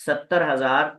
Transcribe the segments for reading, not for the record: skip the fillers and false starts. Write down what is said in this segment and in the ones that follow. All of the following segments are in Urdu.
70,000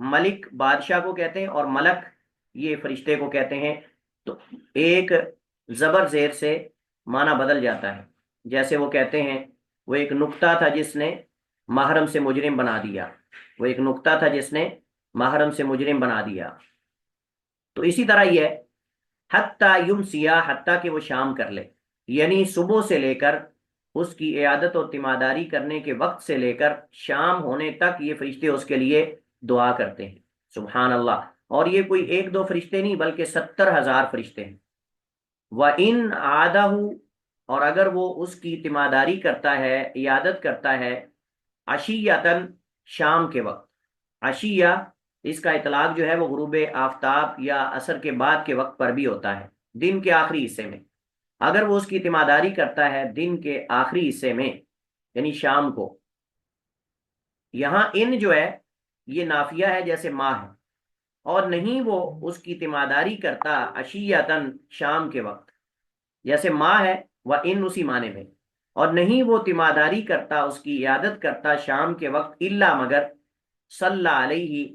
ملک بادشاہ کو کہتے ہیں اور ملک یہ فرشتے کو کہتے ہیں. تو ایک زبر زیر سے معنی بدل جاتا ہے. جیسے وہ کہتے ہیں وہ ایک نقطہ تھا جس نے محرم سے مجرم بنا دیا. وہ ایک نقطہ تھا جس نے محرم سے مجرم بنا دیا. تو اسی طرح یہ ہے حتیٰ یمسیا، حتیٰ کہ وہ شام کر لے، یعنی صبح سے لے کر اس کی عیادت اور تیمارداری کرنے کے وقت سے لے کر شام ہونے تک یہ فرشتے اس کے لیے دعا کرتے ہیں. سبحان اللہ. اور یہ کوئی ایک دو فرشتے نہیں بلکہ 70,000 فرشتے ہیں. وَإِنْ عَادَهُ، اور اگر وہ اس کی تیمارداری کرتا ہے، عیادت کرتا ہے، عشیتاً، شام کے وقت. عشیہ اس کا اطلاق جو ہے وہ غروب آفتاب یا عصر کے بعد کے وقت پر بھی ہوتا ہے، دن کے آخری حصے میں. اگر وہ اس کی تیمارداری کرتا ہے دن کے آخری حصے میں یعنی شام کو. یہاں ان جو ہے یہ نافیہ ہے جیسے ماہ ہے، اور نہیں وہ اس کی تیمارداری کرتا عشیتاً، شام کے وقت، جیسے ماہ ہے وہ ان اسی معنی میں. اور نہیں وہ تیمارداری کرتا، اس کی عیادت کرتا شام کے وقت، الا مگر صلی علیہ،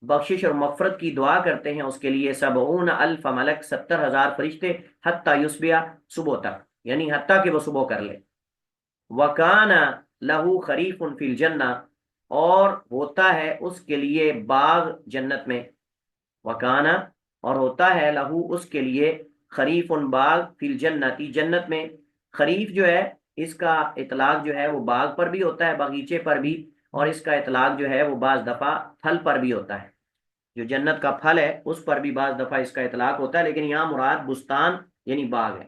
بخشش اور مغفرت کی دعا کرتے ہیں اس کے لیے 70,000 ملک، 70,000 فرشتے، حتیٰ یصبح، صبح تک، یعنی حتیٰ کہ وہ صبح کر لے. وکان لہو خریف فی الجنہ، اور ہوتا ہے اس کے لیے باغ جنت میں. وکانا، اور ہوتا ہے لہو اس کے لیے، خریف باغ، فی الجنتی، جنت میں. خریف جو ہے اس کا اطلاق جو ہے وہ باغ پر بھی ہوتا ہے، باغیچے پر بھی، اور اس کا اطلاق جو ہے وہ بعض دفعہ پھل پر بھی ہوتا ہے. جو جنت کا پھل ہے اس پر بھی بعض دفعہ اس کا اطلاق ہوتا ہے، لیکن یہاں مراد بستان یعنی باغ ہے.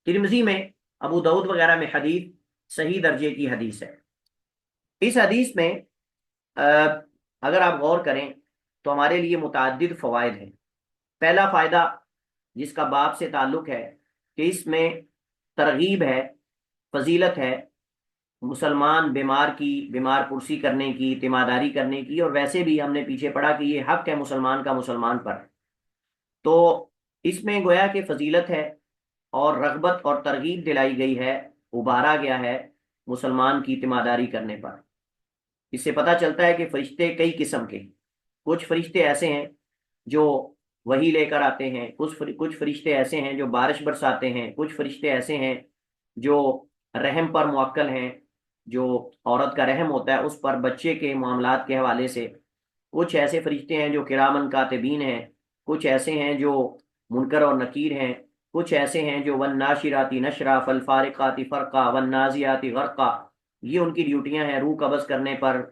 ترمذی میں، ابو داؤد وغیرہ میں حدیث صحیح درجے کی حدیث ہے. اس حدیث میں اگر آپ غور کریں تو ہمارے لیے متعدد فوائد ہیں. پہلا فائدہ جس کا باب سے تعلق ہے کہ اس میں ترغیب ہے، فضیلت ہے مسلمان بیمار پرسی کرنے کی، تیمارداری کرنے کی. اور ویسے بھی ہم نے پیچھے پڑھا کہ یہ حق ہے مسلمان کا مسلمان پر. تو اس میں گویا کہ فضیلت ہے اور رغبت اور ترغیب دلائی گئی ہے، ابھارا گیا ہے مسلمان کی تیمارداری کرنے پر. اس سے پتہ چلتا ہے کہ فرشتے کئی قسم کے، کچھ فرشتے ایسے ہیں جو وحی لے کر آتے ہیں، کچھ فرشتے ایسے ہیں جو بارش برساتے ہیں، کچھ فرشتے ایسے ہیں جو رحم پر موکل ہیں، جو عورت کا رحم ہوتا ہے اس پر بچے کے معاملات کے حوالے سے. کچھ ایسے فرشتے ہیں جو کرامن کاتبین ہیں، کچھ ایسے ہیں جو منکر اور نکیر ہیں، کچھ ایسے ہیں جو والناشراتی نشرا، فالفارقاتی فرقا، والنازعاتی غرقا. یہ ان کی ڈیوٹیاں ہیں، روح قبض کرنے پر،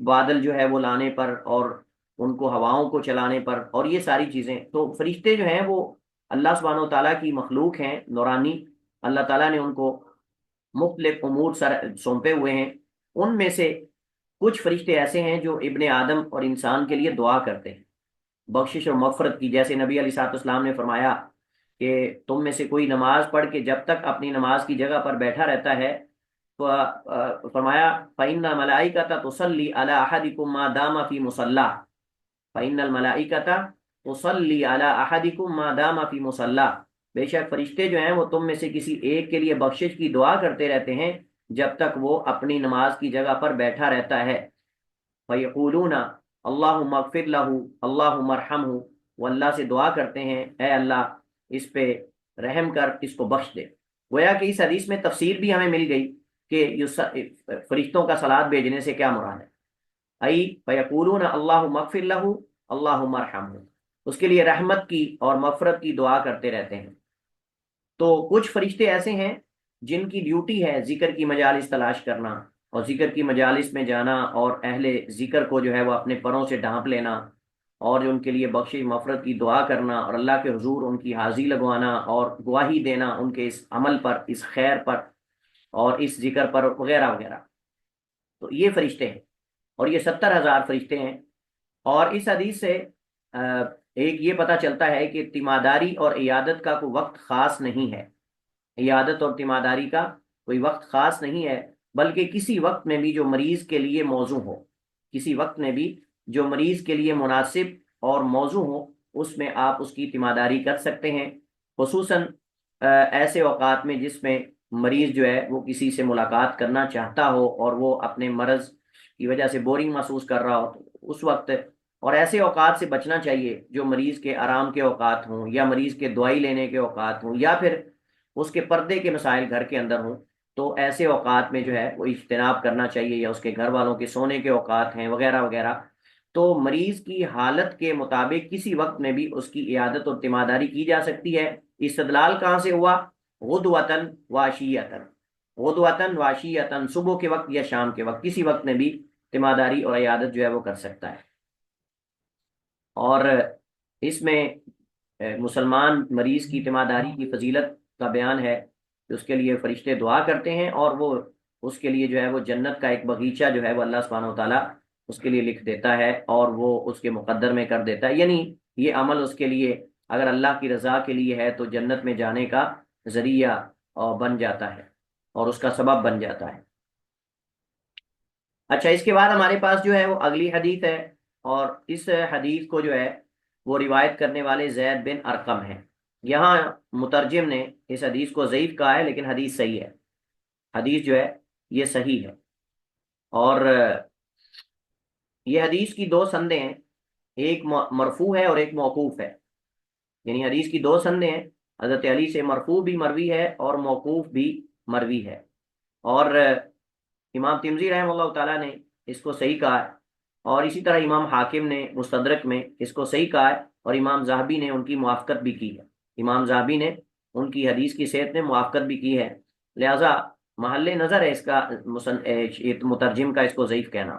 بادل جو ہے وہ لانے پر، اور ان کو ہواؤں کو چلانے پر، اور یہ ساری چیزیں. تو فرشتے جو ہیں وہ اللہ سبحانہ و تعالیٰ کی مخلوق ہیں نورانی. اللہ تعالیٰ نے ان کو مختلف امور سونپے ہوئے ہیں. ان میں سے کچھ فرشتے ایسے ہیں جو ابن آدم اور انسان کے لیے دعا کرتے ہیں بخشش اور مغفرت کی. جیسے نبی علیہ الصلوۃ والسلام نے فرمایا کہ تم میں سے کوئی نماز پڑھ کے جب تک اپنی نماز کی جگہ پر بیٹھا رہتا ہے، فرمایا فَإِنَّ الْمَلَائِكَةَ تُصَلِّي عَلَىٰ أَحَدِكُم مَّا دَامَ فِي مُصَلَّىٰ. فَإِنَّ الْمَلَائِكَةَ تُصَلِّي عَلَىٰ أَحَدِكُم مَّا دَامَ فِي مُصَلَّىٰ. بے شک فرشتے جو ہیں وہ تم میں سے کسی ایک کے لیے بخشش کی دعا کرتے رہتے ہیں جب تک وہ اپنی نماز کی جگہ پر بیٹھا رہتا ہے. فَيَقُولُونَ اللَّهُمَّ اغْفِرْ لَهُ اللَّهُمَّ ارْحَمْهُ. وہ اللہ سے دعا کرتے ہیں اے اللہ اس پہ رحم کر، اس کو بخش دے. گویا کہ اس حدیث میں تفسیر بھی ہمیں مل گئی کہ فرشتوں کا صلات بھیجنے سے کیا مراد ہے. ای فیقولون اللہم اغفر لہ اللہم ارحمہ، اس کے لیے رحمت کی اور مغفرت کی دعا کرتے رہتے ہیں. تو کچھ فرشتے ایسے ہیں جن کی ڈیوٹی ہے ذکر کی مجالس تلاش کرنا، اور ذکر کی مجالس میں جانا، اور اہل ذکر کو جو ہے وہ اپنے پروں سے ڈھانپ لینا، اور جو ان کے لیے بخشش مغفرت کی دعا کرنا، اور اللہ کے حضور ان کی حاضری لگوانا اور گواہی دینا ان کے اس عمل پر، اس خیر پر اور اس ذکر پر وغیرہ وغیرہ. تو یہ فرشتے ہیں، اور یہ 70,000 فرشتے ہیں. اور اس حدیث سے ایک یہ پتہ چلتا ہے کہ تیمارداری اور عیادت کا کوئی وقت خاص نہیں ہے. عیادت اور تیمارداری کا کوئی وقت خاص نہیں ہے، بلکہ کسی وقت میں بھی جو مریض کے لیے موزوں ہو، کسی وقت میں بھی جو مریض کے لیے مناسب اور موزوں ہو، اس میں آپ اس کی تیمارداری کر سکتے ہیں. خصوصاً ایسے اوقات میں جس میں مریض جو ہے وہ کسی سے ملاقات کرنا چاہتا ہو اور وہ اپنے مرض کی وجہ سے بورنگ محسوس کر رہا ہو تو اس وقت، اور ایسے اوقات سے بچنا چاہیے جو مریض کے آرام کے اوقات ہوں، یا مریض کے دوائی لینے کے اوقات ہوں، یا پھر اس کے پردے کے مسائل گھر کے اندر ہوں، تو ایسے اوقات میں جو ہے وہ اجتناب کرنا چاہیے، یا اس کے گھر والوں کے سونے کے اوقات ہیں وغیرہ وغیرہ۔ تو مریض کی حالت کے مطابق کسی وقت میں بھی اس کی عیادت اور تیمارداری کی جا سکتی ہے۔ استدلال کہاں سے ہوا؟ غدوتن واشیتن، غدوتن واشیتن، صبح کے وقت یا شام کے وقت، کسی وقت میں بھی تیمارداری اور عیادت جو ہے وہ کر سکتا ہے۔ اور اس میں مسلمان مریض کی تیمارداری کی فضیلت کا بیان ہے کہ اس کے لیے فرشتے دعا کرتے ہیں، اور وہ اس کے لیے جو ہے وہ جنت کا ایک باغیچہ جو ہے وہ اللہ سبحانہ و تعالیٰ اس کے لیے لکھ دیتا ہے، اور وہ اس کے مقدر میں کر دیتا ہے۔ یعنی یہ عمل اس کے لیے اگر اللہ کی رضا کے لیے ہے تو جنت میں جانے کا ذریعہ بن جاتا ہے، اور اس کا سبب بن جاتا ہے۔ اچھا، اس کے بعد ہمارے پاس جو ہے وہ اگلی حدیث ہے، اور اس حدیث کو جو ہے وہ روایت کرنے والے زید بن ارقم ہیں۔ یہاں مترجم نے اس حدیث کو ضعیف کہا ہے، لیکن حدیث صحیح ہے، حدیث جو ہے یہ صحیح ہے۔ اور یہ حدیث کی دو سندیں ہیں، ایک مرفوع ہے اور ایک موقوف ہے، یعنی حدیث کی دو سندیں ہیں، حضرت علی سے مرفوع بھی مروی ہے اور موقوف بھی مروی ہے۔ اور امام ترمذی رحمہ اللہ تعالیٰ نے اس کو صحیح کہا ہے، اور اسی طرح امام حاکم نے مستدرک میں اس کو صحیح کہا ہے، اور امام ذہبی نے ان کی موافقت بھی کی ہے، امام ذہبی نے ان کی حدیث کی صحت میں موافقت بھی کی ہے، لہذا محل نظر ہے اس کا مترجم کا اس کو ضعیف کہنا۔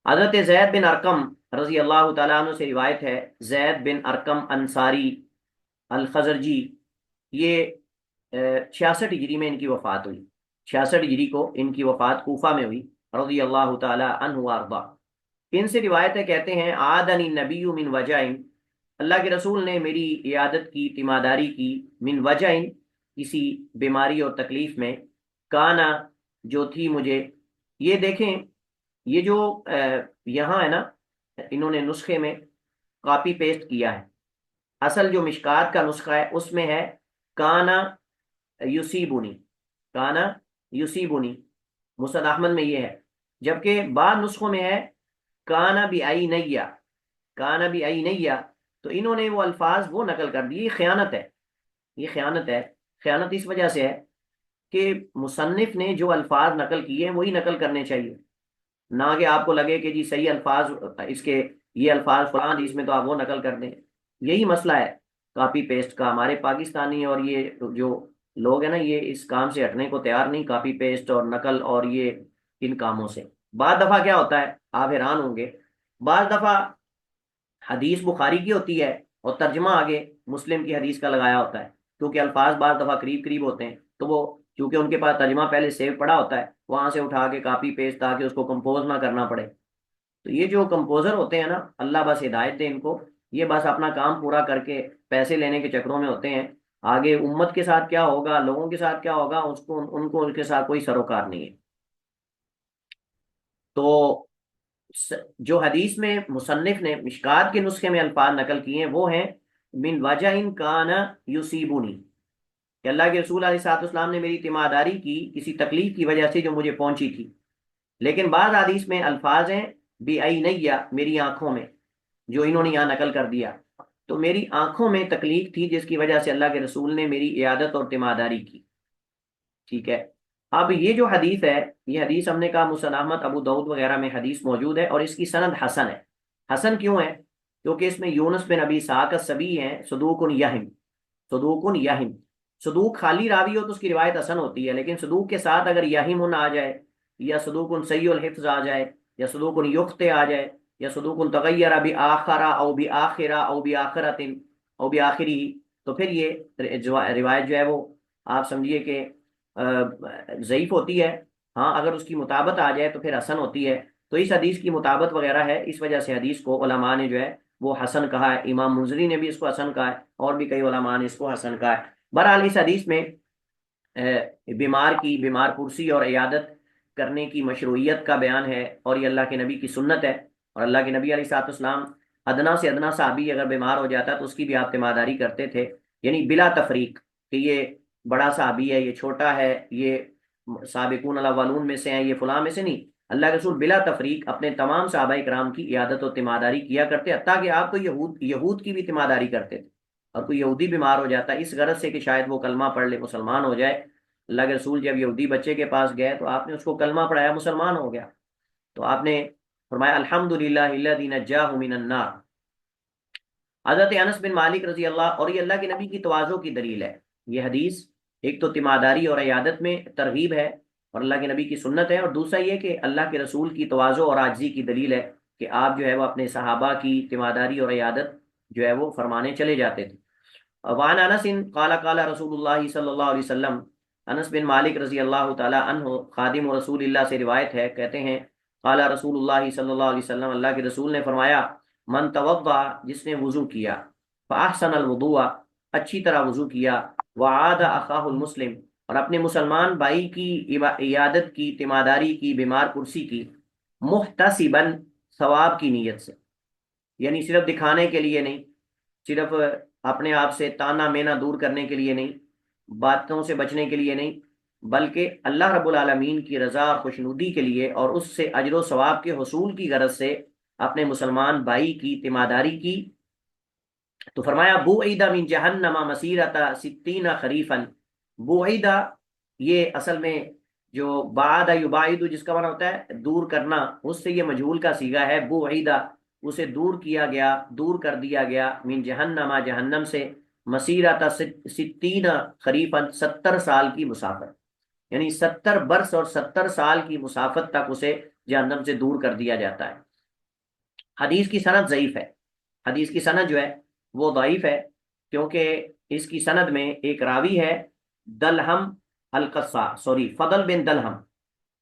حضرت زید بن ارقم رضی اللہ تعالیٰ عنہ سے روایت ہے، زید بن ارقم انصاری الخزرجی، یہ 66 ہجری میں ان کی وفات ہوئی، 66 ہجری کو ان کی وفات کوفہ میں ہوئی، رضی اللہ تعالی عنہ وارضا۔ ان سے روایت ہے، کہتے ہیں عادنی النبی من وجعن، اللہ کے رسول نے میری عیادت کی، تیمارداری کی، من وجعن، کسی بیماری اور تکلیف میں، کانا، جو تھی مجھے۔ یہ دیکھیں، یہ جو یہاں ہے نا، انہوں نے نسخے میں کاپی پیسٹ کیا ہے، اصل جو مشکات کا نسخہ ہے اس میں ہے کانا یصیبنی، کانا یصیبنی، مسند احمد میں یہ ہے، جبکہ بعض نسخوں میں ہے کانا بعینیا، کانا بعینیا، تو انہوں نے وہ الفاظ وہ نقل کر دی۔ یہ خیانت ہے، یہ خیانت ہے، خیانت اس وجہ سے ہے کہ مصنف نے جو الفاظ نقل کیے ہیں وہی نقل کرنے چاہیے، نہ کہ آپ کو لگے کہ جی صحیح الفاظ اس کے، یہ الفاظ فلاں اس میں تو آپ وہ نقل کر دیں۔ یہی مسئلہ ہے کاپی پیسٹ کا، ہمارے پاکستانی اور یہ جو لوگ ہیں نا، یہ اس کام سے ہٹنے کو تیار نہیں، کاپی پیسٹ اور نقل اور یہ ان کاموں سے۔ بعض دفعہ کیا ہوتا ہے، آپ حیران ہوں گے، بعض دفعہ حدیث بخاری کی ہوتی ہے اور ترجمہ آگے مسلم کی حدیث کا لگایا ہوتا ہے، کیونکہ الفاظ بعض دفعہ قریب قریب ہوتے ہیں، تو وہ کیونکہ ان کے پاس ترجمہ پہلے سیو پڑا ہوتا ہے، وہاں سے اٹھا کے کاپی پیسٹ تاکہ اس کو کمپوز نہ کرنا پڑے۔ تو یہ جو کمپوزر ہوتے ہیں نا، اللہ بس ہدایت دے ان کو، یہ بس اپنا کام پورا کر کے پیسے لینے کے چکروں میں ہوتے ہیں، آگے امت کے ساتھ کیا ہوگا، لوگوں کے ساتھ کیا ہوگا، ان کے ساتھ کوئی سروکار نہیں ہے۔ تو جو حدیث میں مصنف نے مشکات کے نسخے میں الفاظ نقل کیے ہیں وہ ہیں من وجہ کان یصیبنی، کہ اللہ کے رسول علیہ الصلوۃ والسلام نے میری تیمارداری کی کسی تکلیف کی وجہ سے جو مجھے پہنچی تھی۔ لیکن بعض حدیث میں الفاظ ہیں بعینیا، میری آنکھوں میں، جو انہوں نے یہاں نقل کر دیا، تو میری آنکھوں میں تکلیف تھی جس کی وجہ سے اللہ کے رسول نے میری عیادت اور تیمارداری کی۔ ٹھیک ہے، اب یہ جو حدیث ہے، یہ حدیث ہم نے کہا مسند احمد، ابو داؤد وغیرہ میں حدیث موجود ہے، اور اس کی سند حسن ہے۔ حسن کیوں ہے؟ کیونکہ اس میں یونس بن ابی اسحاق السبی ہیں، صدوق یہم، صدوق یہم، صدوق خالی راوی ہو تو اس کی روایت حسن ہوتی ہے، لیکن صدوق کے ساتھ اگر یہم آ جائے، یا صدوق سیء الحفظ آ جائے، یا صدوق یخطئ آ جائے، یا صدوق تغیر بآخرا او بآخرا او بآخرۃ او بآخری، تو پھر یہ روایت جو ہے وہ آپ سمجھیے کہ ضعیف ہوتی ہے۔ ہاں، اگر اس کی مطابت آ جائے تو پھر حسن ہوتی ہے۔ تو اس حدیث کی مطابت وغیرہ ہے، اس وجہ سے حدیث کو علماء نے جو ہے وہ حسن کہا ہے، امام منذری نے بھی اس کو حسن کہا ہے، اور بھی کئی علماء نے اس کو حسن کہا ہے۔ بہرحال اس حدیث میں بیمار پرسی اور عیادت کرنے کی مشروعیت کا بیان ہے، اور یہ اللہ کے نبی کی سنت ہے، اور اللہ کے نبی علیہ الصلوۃ والسلام ادنا سے ادنا صحابی اگر بیمار ہو جاتا تو اس کی بھی آپ تیمارداری کرتے تھے، یعنی بلا تفریق کہ یہ بڑا صحابی ہے، یہ چھوٹا ہے، یہ سابقون الاولون میں سے ہیں، یہ فلاں میں سے نہیں، اللہ کے رسول بلا تفریق اپنے تمام صحابہ کرام کی عیادت و تیمارداری کیا کرتے، حتیٰ کہ آپ تو یہود کی بھی تیمارداری کرتے تھے، اور کوئی یہودی بیمار ہو جاتا اس غرض سے کہ شاید وہ کلمہ پڑھ لے مسلمان ہو جائے، اللہ کے رسول جب یہودی بچے کے پاس گئے تو آپ نے اس کو کلمہ پڑھایا، مسلمان ہو گیا، تو آپ نے فرمایا الحمد للہ الذی نجاہ من النار۔ حضرت انس بن مالک رضی اللہ، اور یہ اللہ کے نبی کی تواضع کی دلیل ہے یہ حدیث، ایک تو تیمارداری اور عیادت میں ترغیب ہے اور اللہ کے نبی کی سنت ہے، اور دوسرا یہ کہ اللہ کے رسول کی تواضع اور عاجزی کی دلیل ہے کہ آپ جو ہے وہ اپنے صحابہ کی تیمارداری اور عیادت جو ہے وہ فرمانے چلے جاتے تھے۔ وعن انس قال قال رسول اللہ صلی اللہ علیہ وسلم، انس بن مالک رضی اللہ تعالی عنہ خادم رسول اللہ سے روایت ہے، کہتے ہیں قال رسول اللہ صلی اللہ علیہ وسلم، اللہ کے رسول نے فرمایا من توضع، جس نے وضو کیا، فاحسن الوضوء، اچھی طرح وضو کیا، وعاد اخاہ المسلم، اور اپنے مسلمان بھائی کی عیادت کی، تیمارداری کی، بیمار پرسی کی، محتسبا، ثواب کی نیت سے، یعنی صرف دکھانے کے لیے نہیں، صرف اپنے آپ سے تانا مینا دور کرنے کے لیے نہیں، باتوں سے بچنے کے لیے نہیں، بلکہ اللہ رب العالمین کی رضا اور خوشنودی کے لیے اور اس سے اجر و ثواب کے حصول کی غرض سے اپنے مسلمان بھائی کی تیمارداری کی، تو فرمایا بوعیدہ من جہنم مسیرۃ ستین خریفا، بوعیدہ یہ اصل میں جو بعد یباعد جس کا معنی ہوتا ہے دور کرنا، اس سے یہ مجہول کا صیغہ ہے، بوعیدہ اسے دور کیا گیا، دور کر دیا گیا، من جہنم جہنم سے، مسیرۃ ستین خریفا 70 سال کی مسافت، یعنی 70 برس اور 70 سال کی مسافت تک اسے جہنم سے دور کر دیا جاتا ہے۔ حدیث کی سند ضعیف ہے، حدیث کی سند جو ہے وہ ضعیف ہے، کیونکہ اس کی سند میں ایک راوی ہے دلہم القصاب، سوری فضل بن دلہم،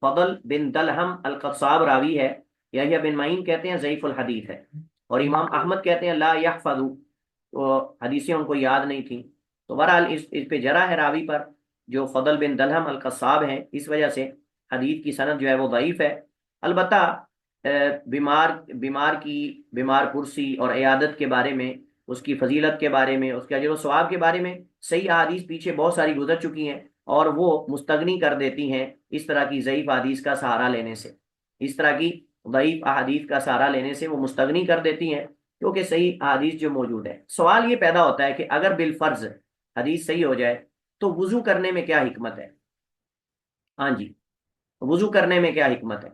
فضل بن دلہم القصاب راوی ہے، یحییٰ بن معین کہتے ہیں ضعیف الحدیث ہے، اور امام احمد کہتے ہیں لا یحفظ، وہ حدیثیں ان کو یاد نہیں تھیں، تو بہرحال اس پہ جرح ہے راوی پر جو فضل بن دلہم القصاب ہیں، اس وجہ سے حدیث کی سند جو ہے وہ ضعیف ہے۔ البتہ بیمار پرسی اور عیادت کے بارے میں، اس کی فضیلت کے بارے میں، اس کے اجر و ثواب کے بارے میں صحیح احادیث پیچھے بہت ساری گزر چکی ہیں، اور وہ مستغنی کر دیتی ہیں اس طرح کی ضعیف احادیث کا سہارا لینے سے، اس طرح کی ضعیف احادیث کا سہارا لینے سے وہ مستغنی کر دیتی ہیں، کیونکہ صحیح احادیث جو موجود ہے۔ سوال یہ پیدا ہوتا ہے کہ اگر بالفرض حدیث صحیح ہو جائے تو وضو کرنے میں کیا حکمت ہے؟ ہاں جی، وضو کرنے میں کیا حکمت ہے؟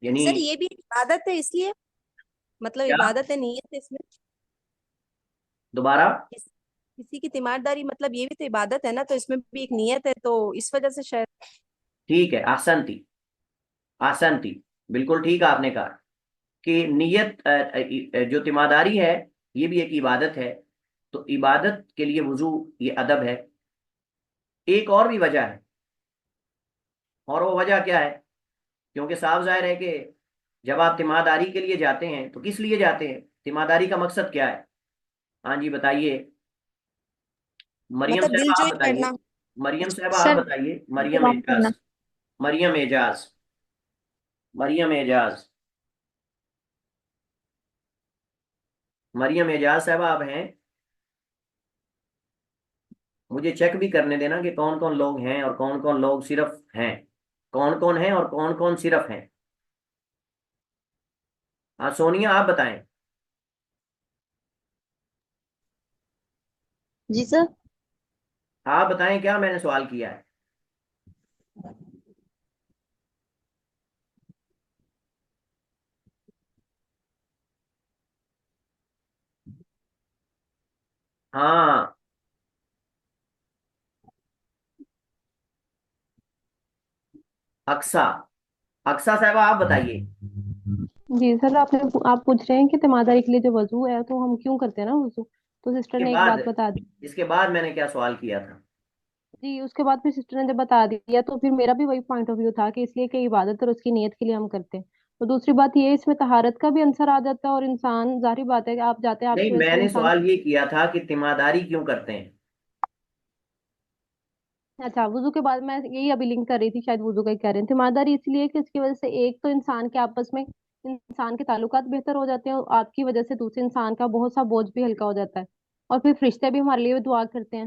سر یعنی یہ بھی عبادت ہے اس لیے، مطلب کیا؟ عبادت ہے، نیت ہے اس میں، دوبارہ؟ کسی کی تیمارداری مطلب یہ بھی تو عبادت ہے نا، تو اس میں بھی ایک نیت ہے، تو اس وجہ سے شاید۔ ٹھیک ہے، احسنتی، احسنتی، بالکل ٹھیک آپ نے کہا کہ نیت جو تیمارداری ہے یہ بھی ایک عبادت ہے، تو عبادت کے لیے وضو یہ ادب ہے۔ ایک اور بھی وجہ ہے، اور وہ وجہ کیا ہے؟ کیونکہ صاف ظاہر ہے کہ جب آپ تیمارداری کے لیے جاتے ہیں تو کس لیے جاتے ہیں؟ تیمارداری کا مقصد کیا ہے؟ ہاں جی بتائیے، مریم مطلب دل صاحبہ آپ جوئی بتائیے، کرنا۔ مریم صاحبہ آپ سر بتائیے، مریم معاف کرنا، اعجاز، مریم اعجاز، مریم اعجاز، مریم اعجاز صاحبہ آپ ہیں؟ مجھے چیک بھی کرنے دینا کہ کون کون لوگ ہیں اور کون کون لوگ صرف ہیں، کون کون ہیں اور کون کون صرف ہیں۔ ہاں سونیا آپ بتائیں۔ جی سر۔ آپ بتائیں کیا میں نے سوال کیا ہے؟ ہاں، اقسا، اقسا صاحبہ آپ بتائیے۔ جی سر، آپ پوچھ رہے ہیں کہ تیمارداری کے لیے جو وضو ہے تو ہم کیوں کرتے ہیں نا وضو، تو اس سسٹر کے نے ایک بعد، بات بتا دی۔ اس کے بعد میں نے کیا سوال کیا تھا؟ جی اس کے بعد پھر سسٹر نے جب بتا دیا تو پھر میرا بھی وہی پوائنٹ آف ویو تھا کہ اس لیے کہ عبادت اور اس کی نیت کے لیے ہم کرتے ہیں، اور دوسری بات یہ اس میں طہارت کا بھی عنصر آ جاتا ہے، اور انسان ظاہری بات ہے کہ آپ جاتے ہیں آپ کی نہیں، وجہ سے میں تو نے انسان۔ سوال یہ کیا تھا کہ تیمارداری کیوں کرتے ہیں؟ اچھا، وضو کے بعد میں یہی ابھی لنک کر رہی تھی، شاید وضو کا ہی کہہ رہے ہیں، تیمارداری اس لیے کہ اس کی وجہ سے ایک تو انسان کے آپس میں انسان کے تعلقات بہتر ہو جاتے ہیں، اور آپ کی وجہ سے دوسرے انسان کا بہت سا بوجھ بھی ہلکا ہو جاتا ہے، اور پھر فرشتے بھی ہمارے لیے دعا کرتے ہیں۔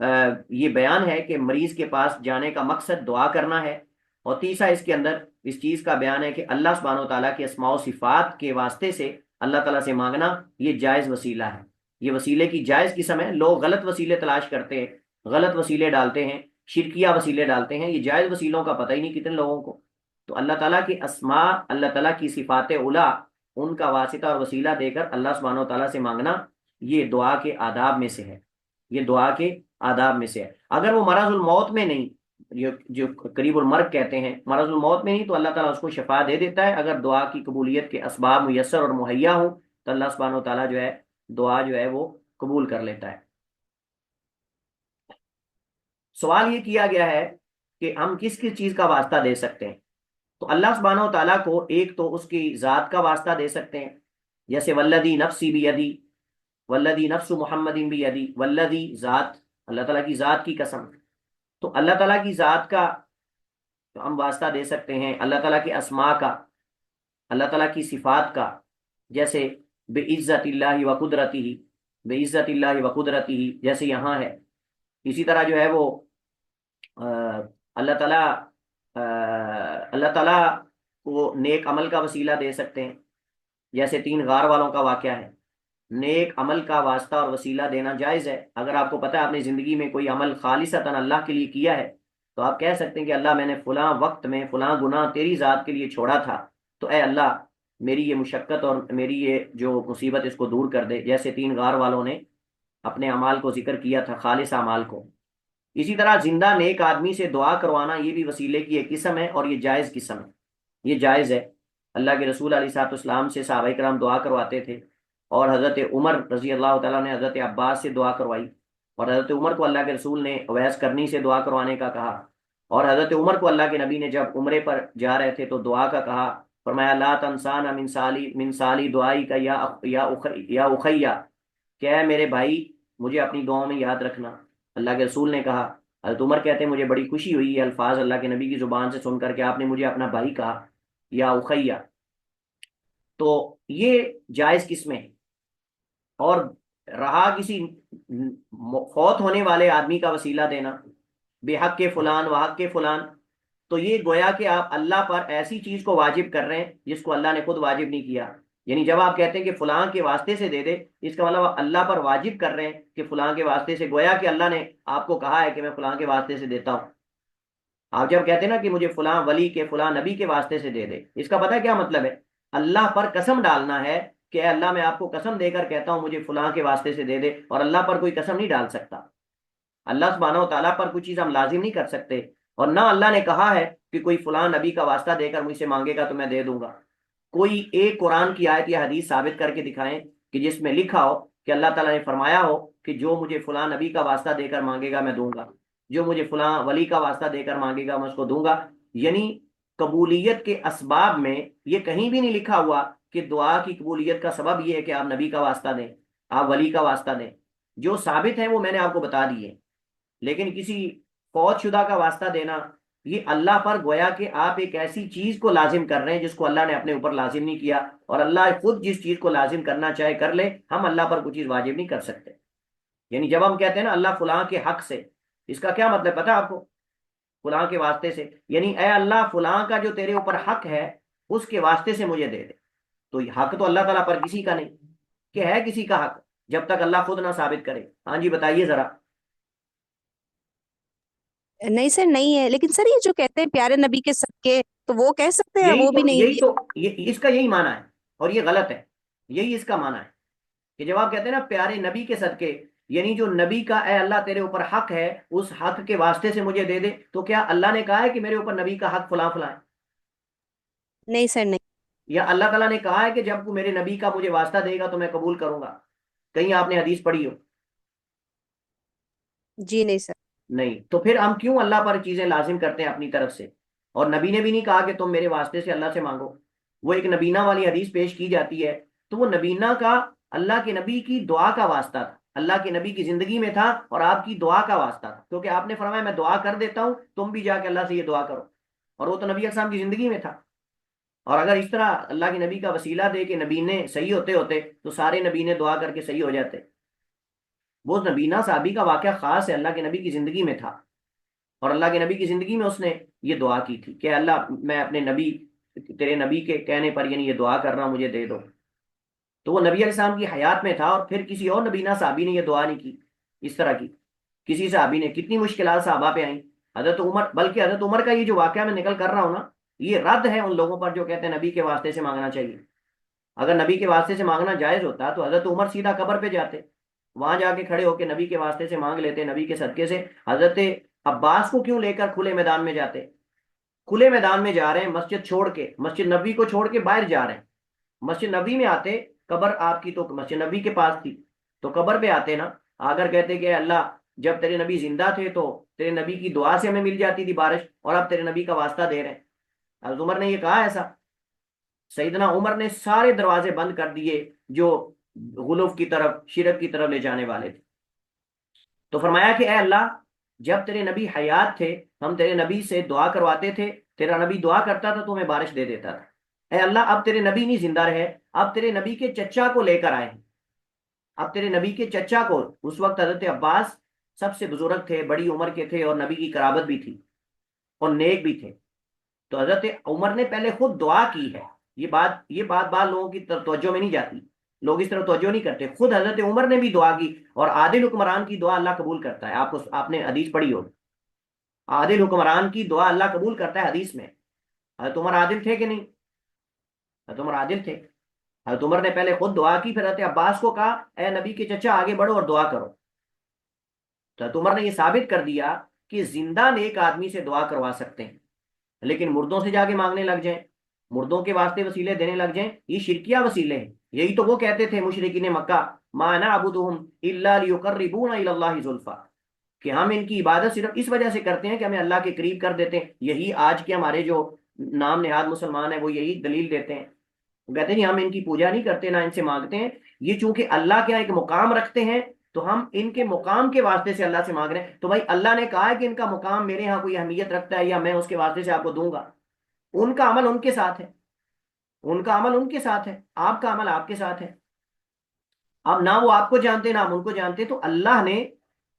یہ بیان ہے کہ مریض کے پاس جانے کا مقصد دعا کرنا ہے، اور تیسرا اس کے اندر اس چیز کا بیان ہے کہ اللہ سبحانہ و تعالیٰ کے اسماء و صفات کے واسطے سے اللہ تعالیٰ سے مانگنا یہ جائز وسیلہ ہے، یہ وسیلے کی جائز قسم ہے۔ لوگ غلط وسیلے تلاش کرتے ہیں، غلط وسیلے ڈالتے ہیں، شرکیہ وسیلے ڈالتے ہیں، یہ جائز وسیلوں کا پتہ ہی نہیں کتنے لوگوں کو۔ تو اللہ تعالیٰ کے اسماء، اللہ تعالیٰ کی صفات علا، ان کا واسطہ اور وسیلہ دے کر اللہ سبحانہ و تعالیٰ سے مانگنا یہ دعا کے آداب میں سے ہے، یہ دعا کے آداب میں سے ہے۔ اگر وہ مرض الموت میں نہیں، جو قریب المرگ کہتے ہیں، مرض الموت میں نہیں، تو اللہ تعالیٰ اس کو شفا دے دیتا ہے۔ اگر دعا کی قبولیت کے اسباب میسر اور مہیا ہوں تو اللہ سبحانہ و تعالیٰ جو ہے دعا جو ہے وہ قبول کر لیتا ہے۔ سوال یہ کیا گیا ہے کہ ہم کس کس چیز کا واسطہ دے سکتے ہیں؟ تو اللہ سبحانہ و تعالیٰ کو ایک تو اس کی ذات کا واسطہ دے سکتے ہیں، جیسے والذی نفسی بیدی، والذی نفس محمد بیدی، والذی ذات، اللہ تعالیٰ کی ذات کی قسم، تو اللہ تعالیٰ کی ذات کا ہم واسطہ دے سکتے ہیں، اللہ تعالیٰ کے اسماء کا، اللہ تعالیٰ کی صفات کا، جیسے بعزت اللہ و قدرتی، بعزت اللہ و قدرتی جیسے یہاں ہے۔ اسی طرح جو ہے وہ اللہ تعالیٰ اللہ تعالیٰ کو نیک عمل کا وسیلہ دے سکتے ہیں، جیسے 3 غار والوں کا واقعہ ہے۔ نیک عمل کا واسطہ اور وسیلہ دینا جائز ہے۔ اگر آپ کو پتہ ہے آپ نے زندگی میں کوئی عمل خالصتاً اللہ کے لیے کیا ہے، تو آپ کہہ سکتے ہیں کہ اللہ میں نے فلاں وقت میں فلاں گناہ تیری ذات کے لیے چھوڑا تھا، تو اے اللہ میری یہ مشقت اور میری یہ جو مصیبت اس کو دور کر دے، جیسے 3 غار والوں نے اپنے اعمال کو ذکر کیا تھا، خالص اعمال کو۔ اسی طرح زندہ نیک آدمی سے دعا کروانا یہ بھی وسیلے کی ایک قسم ہے، اور یہ جائز قسم ہے، یہ جائز ہے۔ اللہ کے رسول علیہ الصلوۃ والسلام سے صحابہ کرام دعا کرواتے تھے، اور حضرت عمر رضی اللہ تعالیٰ نے حضرت عباس سے دعا کروائی، اور حضرت عمر کو اللہ کے رسول نے اویس کرنی سے دعا کروانے کا کہا، اور حضرت عمر کو اللہ کے نبی نے جب عمرے پر جا رہے تھے تو دعا کا کہا، فرمایا لا تنسانا من سالی دعائی کا یا اخیہ، کہ اے میرے بھائی مجھے اپنی دعاؤں میں یاد رکھنا۔ اللہ کے رسول نے کہا، حضرت عمر کہتے ہیں مجھے بڑی خوشی ہوئی یہ الفاظ اللہ کے نبی کی زبان سے سن کر کہ آپ نے مجھے اپنا بھائی کہا، یا اخیہ۔ تو یہ جائز قسمیں ہیں۔ اور رہا کسی فوت ہونے والے آدمی کا وسیلہ دینا، بے حق کے فلان و حق کے فلان، تو یہ گویا کہ آپ اللہ پر ایسی چیز کو واجب کر رہے ہیں جس کو اللہ نے خود واجب نہیں کیا۔ یعنی جب آپ کہتے ہیں کہ فلاں کے واسطے سے دے دے، اس کا مطلب اللہ پر واجب کر رہے ہیں کہ فلاں کے واسطے سے، گویا کہ اللہ نے آپ کو کہا ہے کہ میں فلاں کے واسطے سے دیتا ہوں۔ آپ جب کہتے ہیں نا کہ مجھے فلاں ولی کے فلاں نبی کے واسطے سے دے دے، اس کا پتہ ہے کیا مطلب ہے؟ اللہ پر قسم ڈالنا ہے کہ اے اللہ میں آپ کو قسم دے کر کہتا ہوں مجھے فلاں کے واسطے سے دے دے، اور اللہ پر کوئی قسم نہیں ڈال سکتا۔ اللہ سبحانہ و تعالیٰ پر کوئی چیز ہم لازم نہیں کر سکتے، اور نہ اللہ نے کہا ہے کہ کوئی فلاں نبی کا واسطہ دے کر مجھ سے مانگے گا تو میں دے دوں گا۔ کوئی ایک قرآن کی آیت یا حدیث ثابت کر کے دکھائیں کہ جس میں لکھا ہو کہ اللہ تعالیٰ نے فرمایا ہو کہ جو مجھے فلاں نبی کا واسطہ دے کر مانگے گا میں دوں گا، جو مجھے فلاں ولی کا واسطہ دے کر مانگے گا میں اس کو دوں گا۔ یعنی قبولیت کے اسباب میں یہ کہیں بھی نہیں لکھا ہوا کہ دعا کی قبولیت کا سبب یہ ہے کہ آپ نبی کا واسطہ دیں، آپ ولی کا واسطہ دیں۔ جو ثابت ہیں وہ میں نے آپ کو بتا دیے، لیکن کسی فوت شدہ کا واسطہ دینا یہ اللہ پر گویا کہ آپ ایک ایسی چیز کو لازم کر رہے ہیں جس کو اللہ نے اپنے اوپر لازم نہیں کیا، اور اللہ خود جس چیز کو لازم کرنا چاہے کر لے، ہم اللہ پر کوئی چیز واجب نہیں کر سکتے۔ یعنی جب ہم کہتے ہیں نا اللہ فلاں کے حق سے، اس کا کیا مطلب پتہ آپ کو؟ فلاں کے واسطے سے یعنی اے اللہ فلاں کا جو تیرے اوپر حق ہے اس کے واسطے سے مجھے دے دے۔ تو حق تو اللہ تعالیٰ پر کسی کا نہیں کہ ہے کسی کا حق، جب تک اللہ خود نہ ثابت کرے۔ ہاں جی بتائیے ذرا۔ نہیں سر، نہیں ہے، لیکن سر یہ جو کہتے ہیں پیارے نبی کے صدقے، تو وہ کہہ سکتے ہیں؟ وہ بھی نہیں؟ اس کا یہی معنی ہے، اور یہ غلط ہے، یہی اس کا معنی ہے کہ جب آپ کہتے ہیں نا پیارے نبی کے صدقے، یعنی جو نبی کا اے اللہ تیرے اوپر حق ہے اس حق کے واسطے سے مجھے دے دے، تو کیا اللہ نے کہا ہے کہ میرے اوپر نبی کا حق فلاں فلاں ہے؟ نہیں سر، نہیں۔ یا اللہ تعالیٰ نے کہا ہے کہ جب تو میرے نبی کا مجھے واسطہ دے گا تو میں قبول کروں گا؟ کہیں آپ نے حدیث پڑھی ہو؟ جی نہیں سر۔ نہیں۔ تو پھر ہم کیوں اللہ پر چیزیں لازم کرتے ہیں اپنی طرف سے؟ اور نبی نے بھی نہیں کہا کہ تم میرے واسطے سے اللہ سے مانگو۔ وہ ایک نبینہ والی حدیث پیش کی جاتی ہے، تو وہ نبینہ کا اللہ کے نبی کی دعا کا واسطہ تھا، اللہ کے نبی کی زندگی میں تھا، اور آپ کی دعا کا واسطہ تھا، کیونکہ آپ نے فرمایا میں دعا کر دیتا ہوں تم بھی جا کے اللہ سے یہ دعا کرو، اور وہ تو نبی اسلام کی زندگی میں تھا۔ اور اگر اس طرح اللہ کے نبی کا وسیلہ دے کہ نبی نے صحیح ہوتے ہوتے تو سارے نبی نے دعا کر کے صحیح ہو جاتے۔ وہ نبینا صحابی کا واقعہ خاص ہے، اللہ کے نبی کی زندگی میں تھا، اور اللہ کے نبی کی زندگی میں اس نے یہ دعا کی تھی کہ اللہ میں اپنے نبی، تیرے نبی کے کہنے پر یعنی یہ دعا کر رہا ہوں، مجھے دے دو۔ تو وہ نبی علیہ السلام کی حیات میں تھا، اور پھر کسی اور نبینا صحابی نے یہ دعا نہیں کی اس طرح کی، کسی صحابی نے۔ کتنی مشکلات صحابہ پہ آئیں، حضرت عمر، بلکہ حضرت عمر کا یہ جو واقعہ میں نکل کر رہا ہوں نا، یہ رد ہے ان لوگوں پر جو کہتے ہیں نبی کے واسطے سے مانگنا چاہیے۔ اگر نبی کے واسطے سے مانگنا جائز ہوتا تو حضرت عمر سیدھا قبر پہ جاتے، وہاں جا کے کھڑے ہو کے نبی کے واسطے سے مانگ لیتے، نبی کے صدقے سے۔ حضرت عباس کو کیوں لے کر کھلے میدان میں جاتے؟ کھلے میدان میں جا رہے ہیں، مسجد چھوڑ کے، مسجد نبی کو چھوڑ کے باہر جا رہے ہیں، مسجد نبی میں آتے، قبر آپ کی تو مسجد نبی کے پاس تھی، تو قبر پہ آتے نا، اگر کہتے کہ اے اللہ جب تیرے نبی زندہ تھے تو تیرے نبی کی دعا سے ہمیں مل جاتی تھی بارش، اور اب تیرے نبی کا واسطہ دے رہے ہیں۔ حضرت عمر نے یہ کہا ایسا؟ سیدنا عمر نے سارے دروازے بند کر دیے جو غلوف کی طرف، شرک کی طرف لے جانے والے تھے۔ تو فرمایا کہ اے اللہ جب تیرے نبی حیات تھے ہم تیرے نبی سے دعا کرواتے تھے، تیرا نبی دعا کرتا تھا تو ہمیں بارش دے دیتا تھا۔ اے اللہ اب تیرے نبی نہیں زندہ رہے، اب تیرے نبی کے چچا کو لے کر آئے ہیں، اب تیرے نبی کے چچا کو۔ اس وقت حضرت عباس سب سے بزرگ تھے، بڑی عمر کے تھے، اور نبی کی قرابت بھی تھی اور نیک بھی تھے۔ تو حضرت عمر نے پہلے خود دعا کی ہے، یہ بات بعض لوگوں کی توجہ میں نہیں جاتی، لوگ اس طرح توجہ نہیں کرتے۔ خود حضرت عمر نے بھی دعا کی، اور عادل حکمران کی دعا اللہ قبول کرتا ہے۔ آپ نے حدیث پڑھی ہو، عادل حکمران کی دعا اللہ قبول کرتا ہے حدیث میں۔ حضرت عمر عادل تھے کہ نہیں؟ حضرت عمر عادل تھے۔ حضرت عمر نے پہلے خود دعا کی، پھر حضرت عباس کو کہا اے نبی کے چچا آگے بڑھو اور دعا کرو۔ تو حضرت عمر نے یہ ثابت کر دیا کہ زندہ نیک آدمی سے دعا کروا سکتے ہیں، لیکن مردوں سے جا کے مانگنے لگ جائیں، مردوں کے واسطے وسیلے دینے لگ جائیں، یہ شرکیہ وسیلے ہیں۔ یہی تو وہ کہتے تھے مشرکین مکہ، ما نعبدہم الا لیقربونا الی اللہ زلفا، کہ ہم ان کی عبادت صرف اس وجہ سے کرتے ہیں کہ ہمیں اللہ کے قریب کر دیتے ہیں۔ یہی آج کے ہمارے جو نام نہاد مسلمان ہیں وہ یہی دلیل دیتے ہیں، وہ کہتے ہیں ہم ان کی پوجا نہیں کرتے، نہ ان سے مانگتے ہیں، یہ چونکہ اللہ کے یہاں ایک مقام رکھتے ہیں تو ہم ان کے مقام کے واسطے سے اللہ سے مانگ رہے ہیں۔ تو بھائی اللہ نے کہا ہے کہ ان کا مقام میرے ہاں کوئی اہمیت رکھتا ہے، یا میں اس کے واسطے سے آپ کو دوں گا؟ ان کا عمل ان کے ساتھ ہے، ان کا عمل ان کے ساتھ ہے، آپ کا عمل آپ کے ساتھ ہے۔ اب نہ وہ آپ کو جانتے نہ ہم ان کو جانتے، تو اللہ نے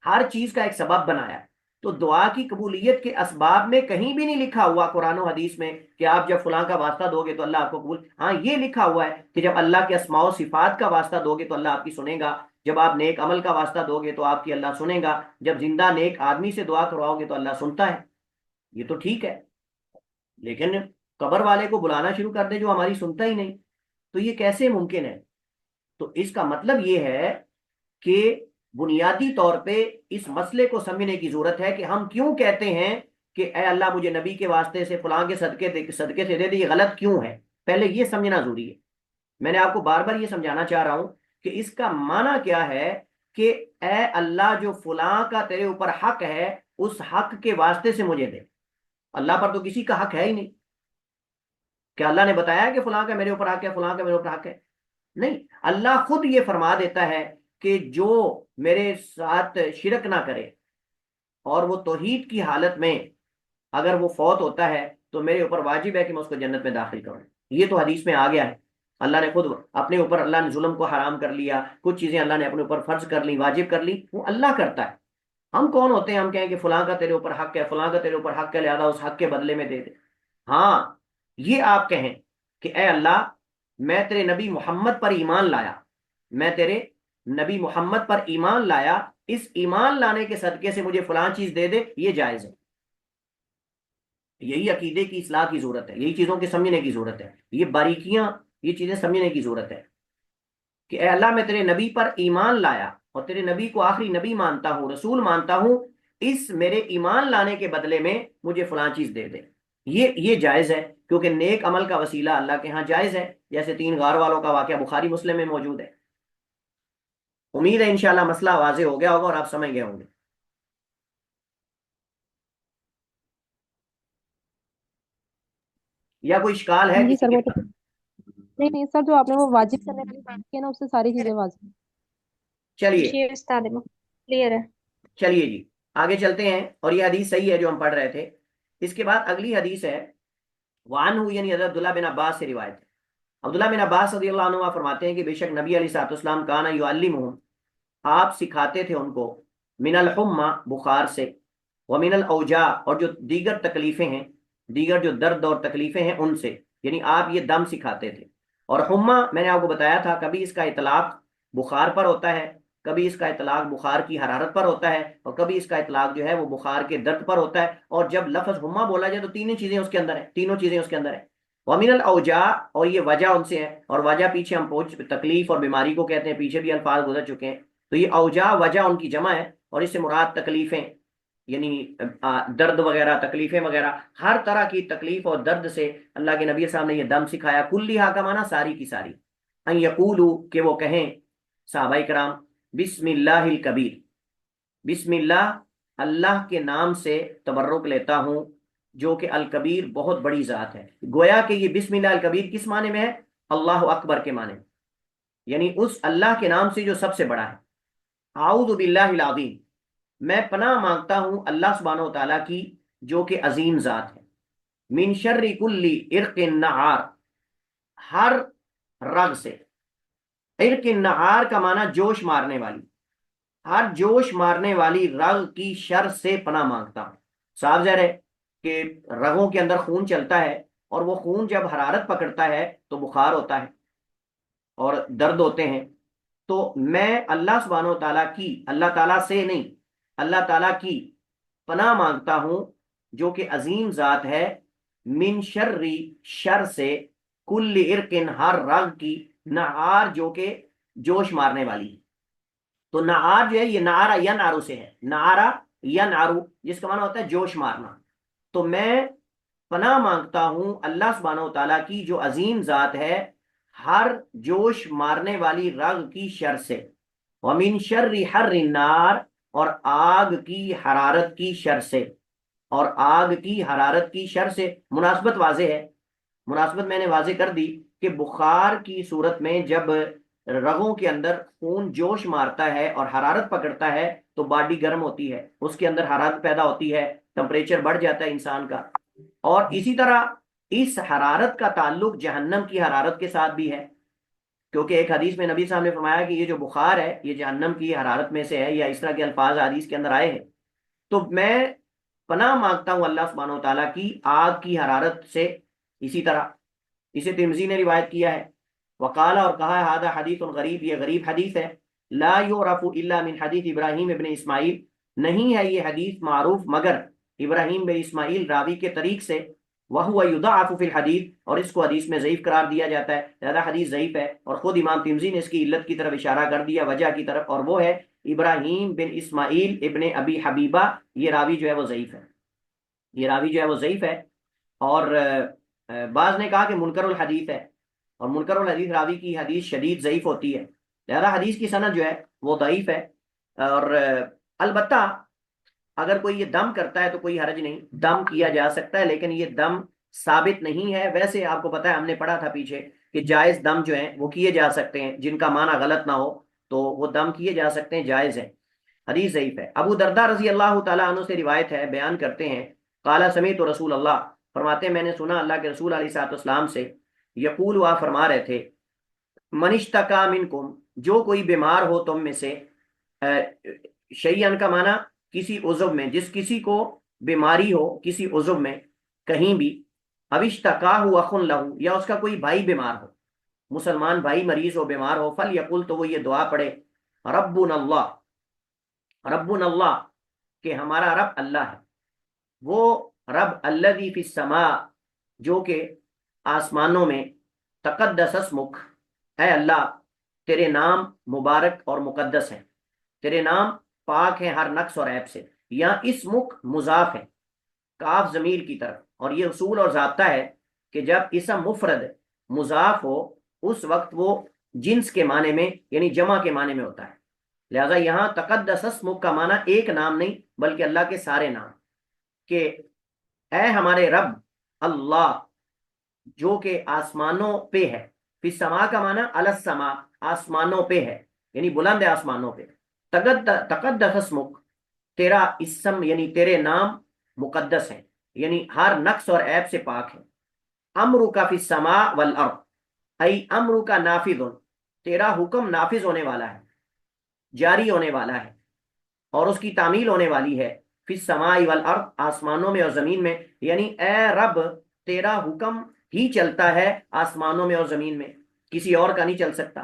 ہر چیز کا ایک سبب بنایا۔ تو دعا کی قبولیت کے اسباب میں کہیں بھی نہیں لکھا ہوا قرآن و حدیث میں کہ آپ جب فلاں کا واسطہ دو گے تو اللہ آپ کو قبول۔ ہاں یہ لکھا ہوا ہے کہ جب اللہ کے اسماء و صفات کا واسطہ دو گے تو اللہ آپ کی سنے گا، جب آپ نیک عمل کا واسطہ دو گے تو آپ کی اللہ سنے گا، جب زندہ نیک آدمی سے دعا کرواؤ گے تو اللہ سنتا ہے۔ یہ تو ٹھیک ہے، لیکن قبر والے کو بلانا شروع کر دے جو ہماری سنتا ہی نہیں، تو یہ کیسے ممکن ہے؟ تو اس کا مطلب یہ ہے کہ بنیادی طور پہ اس مسئلے کو سمجھنے کی ضرورت ہے کہ ہم کیوں کہتے ہیں کہ اے اللہ مجھے نبی کے واسطے سے فلاں کے صدقے سے دے دے، یہ غلط کیوں ہے؟ پہلے یہ سمجھنا ضروری ہے۔ میں نے آپ کو بار بار یہ سمجھانا چاہ رہا ہوں کہ اس کا معنی کیا ہے کہ اے اللہ جو فلاں کا تیرے اوپر حق ہے اس حق کے واسطے سے مجھے دے۔ اللہ پر تو کسی کا حق ہے ہی نہیں، کہ اللہ نے بتایا کہ فلاں کا میرے اوپر حق ہے، فلاں کا میرے اوپر حق ہے؟ نہیں، اللہ خود یہ فرما دیتا ہے کہ جو میرے ساتھ شرک نہ کرے اور وہ توحید کی حالت میں اگر وہ فوت ہوتا ہے تو میرے اوپر واجب ہے کہ میں اس کو جنت میں داخل کروں۔ یہ تو حدیث میں آ گیا ہے، اللہ نے خود اپنے اوپر، اللہ نے ظلم کو حرام کر لیا، کچھ چیزیں اللہ نے اپنے اوپر فرض کر لی، واجب کر لی، وہ اللہ کرتا ہے۔ ہم کون ہوتے ہیں ہم کہیں کہ فلاں کا تیرے اوپر حق ہے، فلاں کا تیرے اوپر حق ہے، لہذا اس حق کے بدلے میں دے دے۔ ہاں یہ آپ کہیں کہ اے اللہ میں تیرے نبی محمد پر ایمان لایا، میں تیرے نبی محمد پر ایمان لایا، اس ایمان لانے کے صدقے سے مجھے فلاں چیز دے دے، یہ جائز ہے۔ یہی عقیدے کی اصلاح کی ضرورت ہے، یہی چیزوں کے سمجھنے کی ضرورت ہے، یہ باریکیاں، یہ چیزیں سمجھنے کی ضرورت ہے کہ اے اللہ میں تیرے نبی پر ایمان لایا اور تیرے نبی کو آخری نبی مانتا ہوں، رسول مانتا ہوں، اس میرے ایمان لانے کے بدلے میں مجھے فلاں چیز دے دے۔ یہ جائز ہے، کیونکہ نیک عمل کا وسیلہ اللہ کے ہاں جائز ہے، جیسے 3 غار والوں کا واقعہ بخاری مسلم میں موجود ہے۔ امید ہے انشاءاللہ مسئلہ واضح ہو گیا ہوگا اور آپ سمجھ گئے ہوں گے۔ یا کوئی اشکال ہے جی کسی سر، کے وہ تو پاس؟ نہیں نہیں سر، جو آپ نے وہ واجب کرنے والی بات کی ہے نا، اس سے ساری چیزیں واضح ہیں۔ چلیے جی استاد کلیئر ہے۔ چلیے جی آگے چلتے ہیں، اور یہ حدیث صحیح ہے جو ہم پڑھ رہے تھے۔ اس کے بعد اگلی حدیث ہے وعنہ، یعنی حضرت عبداللہ بن عباس سے روایت ہے۔ عبداللہ بن عباس رضی اللہ عنہ فرماتے ہیں کہ بے شک نبی علیہ الصلوۃ والسلام کانا یعلمہم، آپ سکھاتے تھے ان کو، من الحمہ بخار سے، ومن الاوجاع اور جو دیگر تکلیفیں ہیں، دیگر جو درد اور تکلیفیں ہیں ان سے، یعنی آپ یہ دم سکھاتے تھے۔ اور حمہ میں نے آپ کو بتایا تھا کبھی اس کا اطلاق بخار پر ہوتا ہے، کبھی اس کا اطلاق بخار کی حرارت پر ہوتا ہے، اور کبھی اس کا اطلاق جو ہے وہ بخار کے درد پر ہوتا ہے۔ اور جب لفظ حمہ بولا جائے تو تینوں چیزیں اس کے اندر ہیں، تینوں چیزیں اس کے اندر ہیں۔ ومن الاوجاع اور یہ وجہ ان سے ہے، اور وجہ پیچھے ہم پہنچ تکلیف اور بیماری کو کہتے ہیں، پیچھے بھی الفاظ گزر چکے ہیں۔ تو یہ اوجاع وجہ ان کی جمع ہے، اور اس سے مراد تکلیفیں، یعنی درد وغیرہ، تکلیفیں وغیرہ، ہر طرح کی تکلیف اور درد سے اللہ کے نبی صاحب نے یہ دم سکھایا۔ کلیہا کا معنی ساری کی ساری، ان یقولو کہ وہ کہیں صحابہ کرام، بسم اللہ الکبیر، بسم اللہ، اللہ کے نام سے تبرک لیتا ہوں جو کہ الکبیر بہت بڑی ذات ہے۔ گویا کہ یہ بسم اللہ الکبیر کس معنی میں ہے؟ اللہ اکبر کے معنی میں، یعنی اس اللہ کے نام سے جو سب سے بڑا ہے۔ اعوذ باللہ العظیم، میں پناہ مانگتا ہوں اللہ سبحانہ و تعالیٰ کی جو کہ عظیم ذات ہے۔ من شر کل عرق نعار، ہر رگ سے، عرق نعار کا معنی جوش مارنے والی، ہر جوش مارنے والی رگ کی شر سے پناہ مانگتا ہوں۔ صاف ظاہر ہے کہ رگوں کے اندر خون چلتا ہے، اور وہ خون جب حرارت پکڑتا ہے تو بخار ہوتا ہے اور درد ہوتے ہیں۔ تو میں اللہ سبحانہ و تعالیٰ کی، اللہ تعالیٰ سے نہیں، اللہ تعالیٰ کی پناہ مانگتا ہوں جو کہ عظیم ذات ہے، من شر، شر سے، کل ارکن، ہر رگ کی، نعار جو کہ جوش مارنے والی۔ تو نعار جو ہے یہ نعارہ ینعرو سے ہے، نعارہ ینعرو جس کا معنی ہوتا ہے جوش مارنا۔ تو میں پناہ مانگتا ہوں اللہ سبحانہ و تعالیٰ کی جو عظیم ذات ہے ہر جوش مارنے والی رگ کی شر سے، ومن شر حر النار، اور آگ کی حرارت کی شر سے، اور آگ کی حرارت کی شر سے۔ مناسبت واضح ہے، مناسبت میں نے واضح کر دی کہ بخار کی صورت میں جب رگوں کے اندر خون جوش مارتا ہے اور حرارت پکڑتا ہے تو باڈی گرم ہوتی ہے، اس کے اندر حرارت پیدا ہوتی ہے، ٹمپریچر بڑھ جاتا ہے انسان کا۔ اور اسی طرح اس حرارت کا تعلق جہنم کی حرارت کے ساتھ بھی ہے، کیونکہ ایک حدیث میں نبی صاحب نے فرمایا کہ یہ جو بخار ہے یہ جہنم کی حرارت میں سے ہے، یا اس طرح کے الفاظ حدیث کے اندر آئے ہیں۔ تو میں پناہ مانگتا ہوں اللہ سبحانہ و تعالیٰ کی آگ کی حرارت سے۔ اسی طرح اسے ترمذی نے روایت کیا ہے، وقال، اور کہا ہے، ھذا حدیث غریب، یہ غریب حدیث ہے، لا یعرف الا من حدیث ابراہیم ابن اسماعیل، نہیں ہے یہ حدیث معروف مگر ابراہیم بن اسماعیل راوی کے طریق سے، وہو یضاعف فی الحدیث، اور اس کو حدیث میں ضعیف قرار دیا جاتا ہے، زیادہ حدیث ضعیف ہے۔ اور خود امام ترمذی نے اس کی علت کی طرف اشارہ کر دیا، وجہ کی طرف، اور وہ ہے ابراہیم بن اسماعیل ابن ابی حبیبہ، یہ راوی جو ہے وہ ضعیف ہے، یہ راوی جو ہے وہ ضعیف ہے۔ اور بعض نے کہا کہ منکر الحدیث ہے، اور منکر الحدیث راوی کی حدیث شدید ضعیف ہوتی ہے، لہذا حدیث کی سند جو ہے وہ ضعیف ہے۔ اور البتہ اگر کوئی یہ دم کرتا ہے تو کوئی حرج نہیں، دم کیا جا سکتا ہے، لیکن یہ دم ثابت نہیں ہے۔ ویسے آپ کو پتہ ہے، ہم نے پڑھا تھا پیچھے کہ جائز دم جو ہیں وہ کیے جا سکتے ہیں، جن کا معنی غلط نہ ہو تو وہ دم کیے جا سکتے ہیں، جائز ہے۔ حدیث ضعیف ہے۔ ابو درداء رضی اللہ تعالیٰ عنہ سے روایت ہے، بیان کرتے ہیں، قال سمیعت رسول اللہ، فرماتے ہیں میں نے سنا اللہ کے رسول علیہ الصلوۃ والسلام سے، یقول، آپ فرما رہے تھے، من اشتکا منکم، جو کوئی بیمار ہو تم میں سے، شیئن کا معنی کسی عضو میں، جس کسی کو بیماری ہو کسی عضو میں کہیں بھی، اب اشتکاہ اخ لہو، یا اس کا کوئی بھائی بیمار ہو، مسلمان بھائی مریض ہو، بیمار ہو، فلیقل، تو وہ یہ دعا پڑھے، ربنا اللہ، ربنا اللہ، کہ ہمارا رب اللہ ہے، وہ رب الذی فی السماء، جو کہ آسمانوں میں، تقدس اسمک، اے اللہ تیرے نام مبارک اور مقدس ہیں، تیرے نام پاک ہیں ہر نقص اور عیب سے۔ یہاں اسمک مضاف ہے کاف ضمیر کی طرف، اور یہ اصول اور ضابطہ ہے کہ جب اسم مفرد مضاف ہو اس وقت وہ جنس کے معنی میں، یعنی جمع کے معنی میں ہوتا ہے، لہذا یہاں تقدس اسمک کا معنی ایک نام نہیں بلکہ اللہ کے سارے نام، کہ اے ہمارے رب اللہ جو کہ آسمانوں پہ ہے، فی السماء کا معنی علی السماء، آسمانوں پہ ہے، یعنی بلند آسمانوں پہ، تقدس اسمک، تیرا اسم یعنی تیرے نام مقدس ہے، یعنی ہر نقص اور عیب سے پاک ہے۔ امرک فی السماء والارض، ای امرک نافذ، تیرا حکم نافذ ہونے والا ہے، جاری ہونے والا ہے اور اس کی تعمیل ہونے والی ہے، فی السماء والارض، آسمانوں میں اور زمین میں، یعنی اے رب تیرا حکم ہی چلتا ہے آسمانوں میں اور زمین میں، کسی اور کا نہیں چل سکتا۔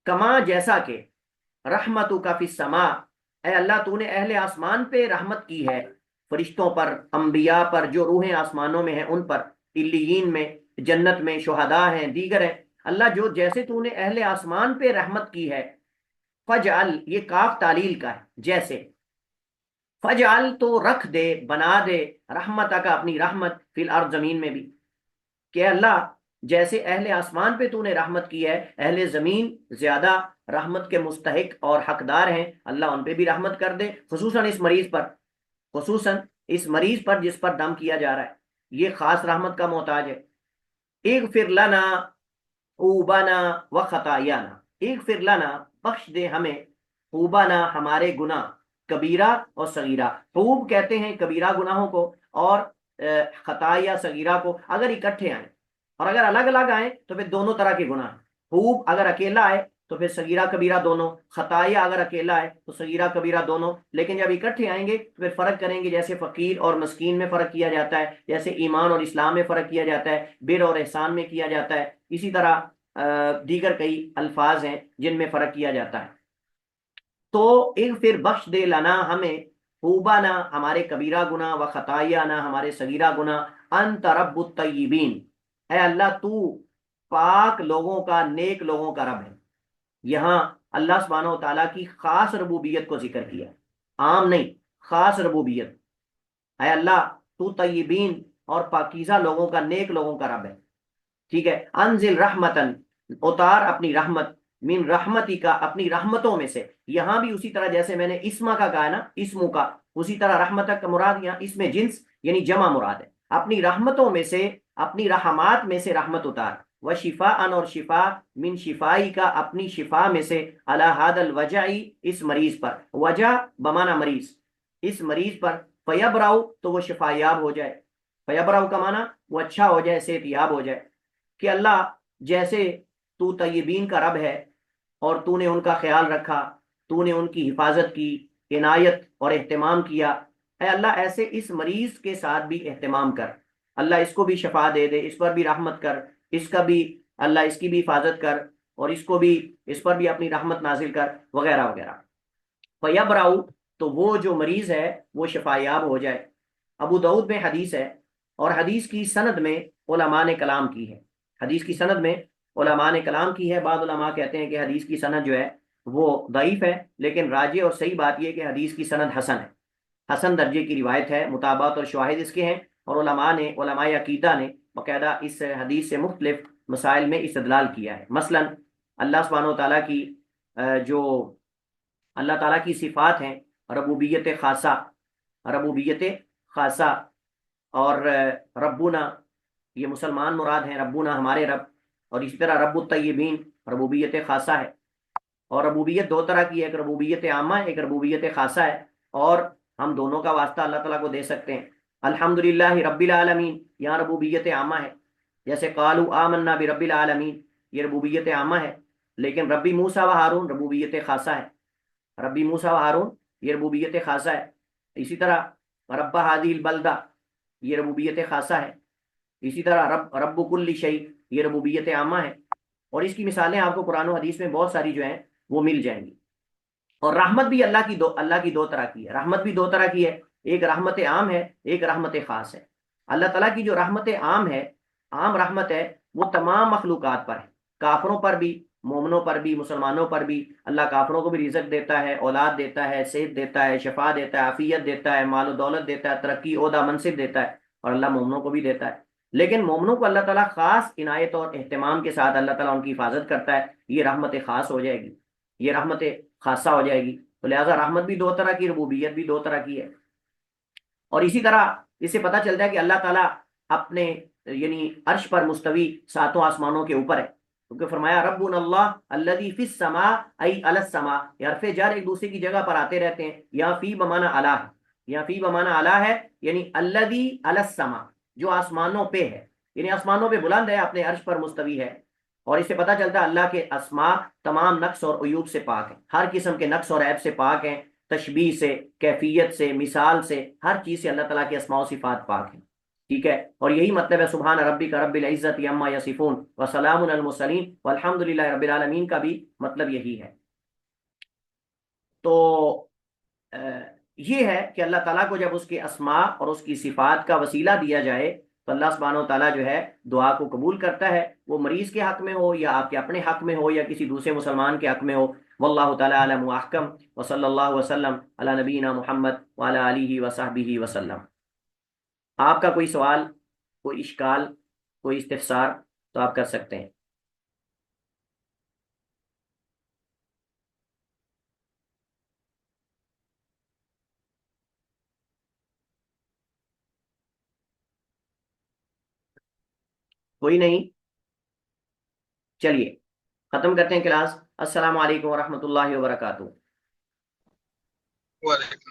کما جیسا کہ رحمتو کا فی السماء، اے اللہ تو نے اہل آسمان پہ رحمت کی ہے، فرشتوں پر، انبیاء پر، جو روحیں آسمانوں میں ہیں ان پر، علیین میں، جنت میں، شہداء ہیں، دیگر ہیں، اللہ جو جیسے تو نے اہل آسمان پہ رحمت کی ہے، فجعل، یہ کاف تعلیل کا ہے، جیسے، فجعل تو رکھ دے، بنا دے، رحمت کا اپنی رحمت، فی الارض، زمین میں بھی، کہ اللہ جیسے اہل آسمان پہ تو نے رحمت کی ہے، اہل زمین زیادہ رحمت کے مستحق اور حقدار ہیں، اللہ ان پہ بھی رحمت کر دے، خصوصاً اس مریض پر، خصوصاً اس مریض پر جس پر دم کیا جا رہا ہے، یہ خاص رحمت کا محتاج ہے۔ اغفر لنا عوبنا و خطایانا، اغفر لنا، بخش دے ہمیں، عوبنا، ہمارے گناہ، کبیرہ اور صغیرہ، حوب کہتے ہیں کبیرہ گناہوں کو، اور خطایا صغیرہ کو، اگر اکٹھے آئیں، اور اگر الگ الگ آئیں تو پھر دونوں طرح کے گناہ ہیں، حوب اگر اکیلا آئے تو پھر صغیرہ کبیرہ دونوں، خطایا اگر اکیلا ہے تو صغیرہ کبیرہ دونوں، لیکن جب اکٹھے آئیں گے تو پھر فرق کریں گے، جیسے فقیر اور مسکین میں فرق کیا جاتا ہے، جیسے ایمان اور اسلام میں فرق کیا جاتا ہے، بر اور احسان میں کیا جاتا ہے، اسی طرح دیگر کئی الفاظ ہیں جن میں فرق کیا جاتا ہے۔ تو اغفر، بخش دے، لنا ہمیں، خوبانا، ہمارے کبیرہ گناہ، و خطایانا، ہمارے صغیرہ گناہ، انت رب الطیبین، اے اللہ تو پاک لوگوں کا، نیک لوگوں کا رب ہے۔ یہاں اللہ سبحانہ و تعالیٰ کی خاص ربوبیت کو ذکر کیا، عام نہیں، خاص ربوبیت، اے اللہ تو طیبین اور پاکیزہ لوگوں کا، نیک لوگوں کا رب ہے، ٹھیک ہے۔ انزل رحمتن، اتار اپنی رحمت، من رحمتی کا، اپنی رحمتوں میں سے، یہاں بھی اسی طرح جیسے میں نے اسما کا کہا نا، اسمو کا، اسی طرح رحمت کا مراد یہاں اس میں جنس یعنی جمع مراد ہے، اپنی رحمتوں میں سے، اپنی رحمات میں سے رحمت اتار، و شفا ان، اور شفا، من شفائی کا، اپنی شفا میں سے، علی ھذا الوجع، اس مریض پر، وجع بمانا مریض، اس مریض پر، فیبرؤ، تو وہ شفا یاب ہو جائے، فیبرؤ کا مانا وہ اچھا ہو جائے، صحت یاب ہو جائے، کہ اللہ جیسے تو طیبین کا رب ہے اور تو نے ان کا خیال رکھا، تو نے ان کی حفاظت کی، عنایت اور اہتمام کیا، اے اللہ ایسے اس مریض کے ساتھ بھی اہتمام کر، اللہ اس کو بھی شفا دے دے، اس پر بھی رحمت کر، اس کا بھی، اللہ اس کی بھی حفاظت کر، اور اس کو بھی، اس پر بھی اپنی رحمت نازل کر، وغیرہ وغیرہ۔ فیبرؤ، تو وہ جو مریض ہے وہ شفا یاب ہو جائے۔ ابو داؤد میں حدیث ہے، اور حدیث کی سند میں علماء نے کلام کی ہے، حدیث کی سند میں علماء نے کلام کی ہے، بعض علماء کہتے ہیں کہ حدیث کی سند جو ہے وہ ضعیف ہے، لیکن راجح اور صحیح بات یہ کہ حدیث کی سند حسن ہے، حسن درجے کی روایت ہے، مطابعت اور شواہد اس کے ہیں، اور علماء نے، علماء عقیدہ نے باقاعدہ اس حدیث سے مختلف مسائل میں استدلال کیا ہے، مثلا اللہ سبحانہ و تعالیٰ کی جو اللہ تعالیٰ کی صفات ہیں، ربوبیت خاصہ، ربوبیت خاصہ، اور ربنا، یہ مسلمان مراد ہیں، ربنا ہمارے رب، اور اسی طرح رب الطیبین ربوبیت خاصہ ہے، اور ربوبیت دو طرح کی ہے، ایک ربوبیت عامہ ہے، ایک ربوبیت خاصہ ہے، اور ہم دونوں کا واسطہ اللہ تعالیٰ کو دے سکتے ہیں۔ الحمدللہ رب العالمین، یہاں ربوبیت عامہ ہے، جیسے قالوا آمنا برب العالمین، یہ ربوبیت عامہ ہے، لیکن ربی موسیٰ و ہارون ربوبیت خاصہ ہے، ربی موسیٰ و ہارون یہ ربوبیت خاصہ ہے، اسی طرح رب ہذہ البلدہ یہ ربوبیت خاصہ ہے، اسی طرح رب کل شیء یہ ربوبیت عامہ ہے، اور اس کی مثالیں آپ کو قرآن و حدیث میں بہت ساری جو ہیں وہ مل جائیں گی۔ اور رحمت بھی اللہ کی دو طرح کی ہے، رحمت بھی دو طرح کی ہے، ایک رحمت عام ہے، ایک رحمت خاص ہے۔ اللہ تعالیٰ کی جو رحمت عام ہے، عام رحمت ہے، وہ تمام مخلوقات پر ہے، کافروں پر بھی، مومنوں پر بھی، مسلمانوں پر بھی، اللہ کافروں کو بھی رزق دیتا ہے، اولاد دیتا ہے، صحت دیتا ہے، شفا دیتا ہے، عافیت دیتا ہے، مال و دولت دیتا ہے، ترقی، عہدہ، منصب دیتا ہے، اور اللہ مومنوں کو بھی دیتا ہے، لیکن مومنوں کو اللہ تعالیٰ خاص عنایت اور اہتمام کے ساتھ اللہ تعالیٰ ان کی حفاظت کرتا ہے، یہ رحمت خاص ہو جائے گی، یہ رحمت خاصہ ہو جائے گی، تو لہٰذا رحمت بھی دو طرح کی، ربوبیت بھی دو طرح کی ہے۔ اور اسی طرح اس سے پتہ چلتا ہے کہ اللہ تعالیٰ اپنے یعنی عرش پر مستوی ساتوں آسمانوں کے اوپر ہے، کیونکہ فرمایا ربنا اللہ الذی فی السماء، ای علی السماء، یہ حرف جر ایک دوسرے کی جگہ پر آتے رہتے ہیں، یہاں فی بمانا علی ہے، یہاں فی بمانا علی ہے، یعنی الذی علی السماء، جو آسمانوں پہ ہے، یعنی آسمانوں پہ بلند ہے، اپنے عرش پر مستوی ہے، اور اس سے پتہ چلتا ہے اللہ کے اسماء تمام نقص اور عیوب سے پاک ہیں، ہر قسم کے نقص اور عیب سے پاک ہیں، تشبیہ سے، کیفیت سے، مثال سے، ہر چیز سے اللہ تعالیٰ کے اسماء و صفات پاک ہیں، ٹھیک ہے۔ اور یہی مطلب ہے سبحان ربک رب العزت عما یصفون وسلام علی المرسلین والحمد للہ رب العالمین کا بھی مطلب یہی ہے۔ تو یہ ہے کہ اللہ تعالیٰ کو جب اس کے اسماء اور اس کی صفات کا وسیلہ دیا جائے تو اللہ سبحانہ و تعالیٰ جو ہے دعا کو قبول کرتا ہے، وہ مریض کے حق میں ہو یا آپ کے اپنے حق میں ہو یا کسی دوسرے مسلمان کے حق میں ہو۔ واللہ تعالیٰ عالم و احکم، وصلی اللہ وسلم علی نبینا محمد وعلی آلہ وصحبہ وسلم۔ آپ کا کوئی سوال، کوئی اشکال، کوئی استفسار تو آپ کر سکتے ہیں۔ کوئی نہیں؟ چلیے ختم کرتے ہیں کلاس۔ السلام علیکم ورحمۃ اللہ وبرکاتہ۔ وعلیکم